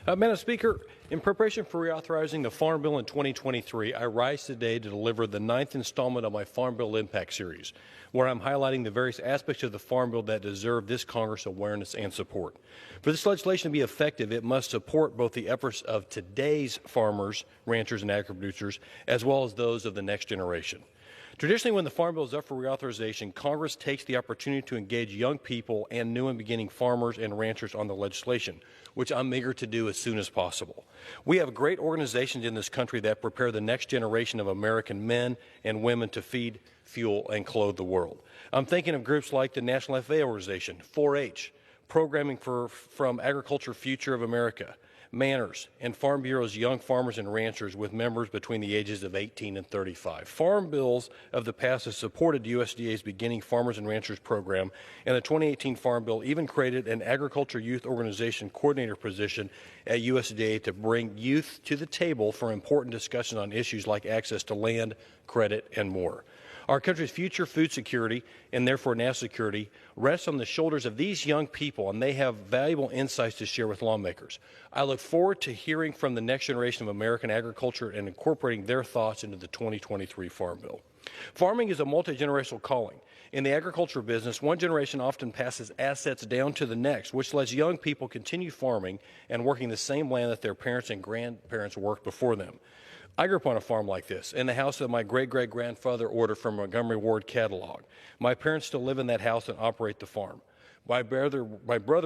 Madam Speaker, in preparation for reauthorizing the Farm Bill in 2023, I rise today to deliver the 9th installment of my Farm Bill Impact Series, where I'm highlighting the various aspects of the Farm Bill that deserve this Congress awareness and support. For this legislation to be effective, it must support both the efforts of today's farmers, ranchers, and agri-producers, as well as those of the next generation. Traditionally, when the Farm Bill is up for reauthorization, Congress takes the opportunity to engage young people and new and beginning farmers and ranchers on the legislation, which I'm eager to do as soon as possible. We have great organizations in this country that prepare the next generation of American men and women to feed, fuel, and clothe the world. I'm thinking of groups like the National FFA Organization, 4-H, Programming from Agriculture Future of America, Manners, and Farm Bureau's Young Farmers and Ranchers with members between the ages of 18 and 35. Farm bills of the past have supported USDA's Beginning Farmers and Ranchers program, and the 2018 Farm Bill even created an Agriculture Youth Organization Coordinator position at USDA to bring youth to the table for important discussions on issues like access to land, credit, and more. Our country's future food security, and therefore national security, rests on the shoulders of these young people, and they have valuable insights to share with lawmakers. I look forward to hearing from the next generation of American agriculture and incorporating their thoughts into the 2023 Farm Bill. Farming is a multi-generational calling. In the agriculture business, one generation often passes assets down to the next, which lets young people continue farming and working the same land that their parents and grandparents worked before them. I grew up on a farm like this, in the house that my great-great-grandfather ordered from Montgomery Ward catalog. My parents still live in that house and operate the farm. My brother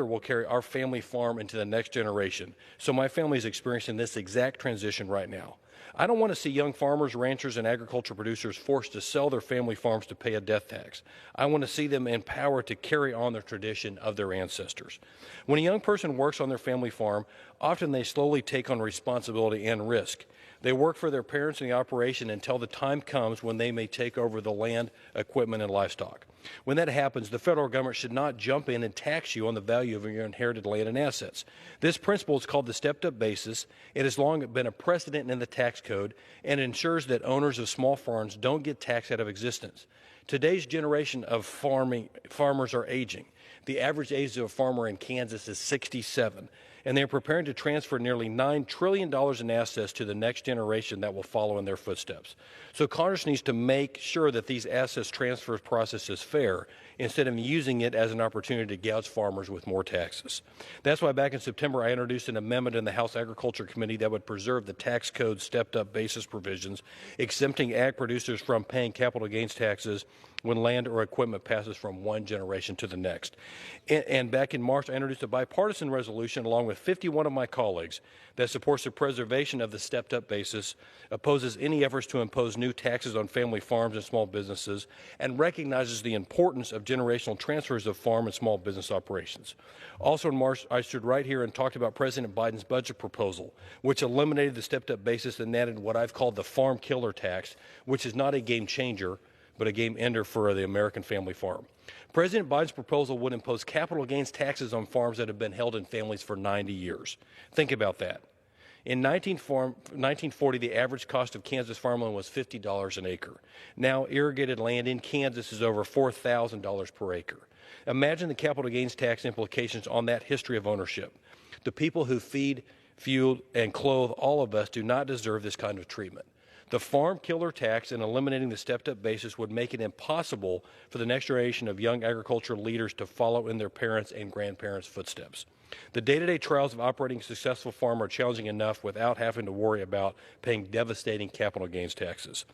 will carry our family farm into the next generation, so my family is experiencing this exact transition right now. I don't want to see young farmers, ranchers, and agriculture producers forced to sell their family farms to pay a death tax. I want to see them empowered to carry on the tradition of their ancestors. When a young person works on their family farm, often they slowly take on responsibility and risk. They work for their parents in the operation until the time comes when they may take over the land, equipment, and livestock. When that happens, the federal government should not jump in and tax you on the value of your inherited land and assets. This principle is called the stepped-up basis. It has long been a precedent in the tax code and ensures that owners of small farms don't get taxed out of existence. Today's generation of farmers are aging. The average age of a farmer in Kansas is 67, and they are preparing to transfer nearly $9 trillion in assets to the next generation that will follow in their footsteps. So Congress needs to make sure that these assets transfer process is fair instead of using it as an opportunity to gouge farmers with more taxes. That's why back in September I introduced an amendment in the House Agriculture Committee that would preserve the tax code stepped-up basis provisions, exempting ag producers from paying capital gains taxes when land or equipment passes from one generation to the next. And back in March, I introduced a bipartisan resolution along with 51 of my colleagues that supports the preservation of the stepped-up basis, opposes any efforts to impose new taxes on family farms and small businesses, and recognizes the importance of generational transfers of farm and small business operations. Also in March, I stood right here and talked about President Biden's budget proposal, which eliminated the stepped-up basis and added what I've called the farm killer tax, which is not a game changer, but a game ender for the American family farm. President Biden's proposal would impose capital gains taxes on farms that have been held in families for 90 years. Think about that. In 1940, the average cost of Kansas farmland was $50 an acre. Now, irrigated land in Kansas is over $4,000 per acre. Imagine the capital gains tax implications on that history of ownership. The people who feed, fuel, and clothe all of us do not deserve this kind of treatment. The farm killer tax and eliminating the stepped-up basis would make it impossible for the next generation of young agricultural leaders to follow in their parents' and grandparents' footsteps. The day-to-day trials of operating a successful farm are challenging enough without having to worry about paying devastating capital gains taxes.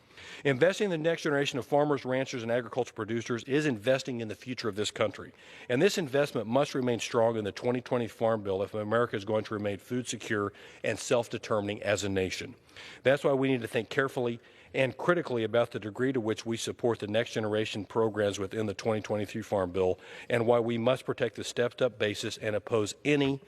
Investing in the next generation of farmers, ranchers, and agricultural producers is investing in the future of this country. And this investment must remain strong in the 2020 Farm Bill if America is going to remain food secure and self-determining as a nation. That's why we need to think carefully and critically about the degree to which we support the next generation programs within the 2023 Farm Bill, and why we must protect the stepped-up basis and oppose any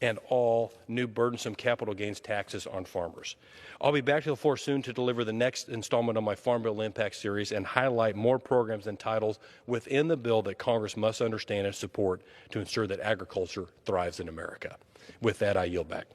and all new burdensome capital gains taxes on farmers. I'll be back to the floor soon to deliver the next installment of my Farm Bill Impact Series and highlight more programs and titles within the bill that Congress must understand and support to ensure that agriculture thrives in America. With that, I yield back.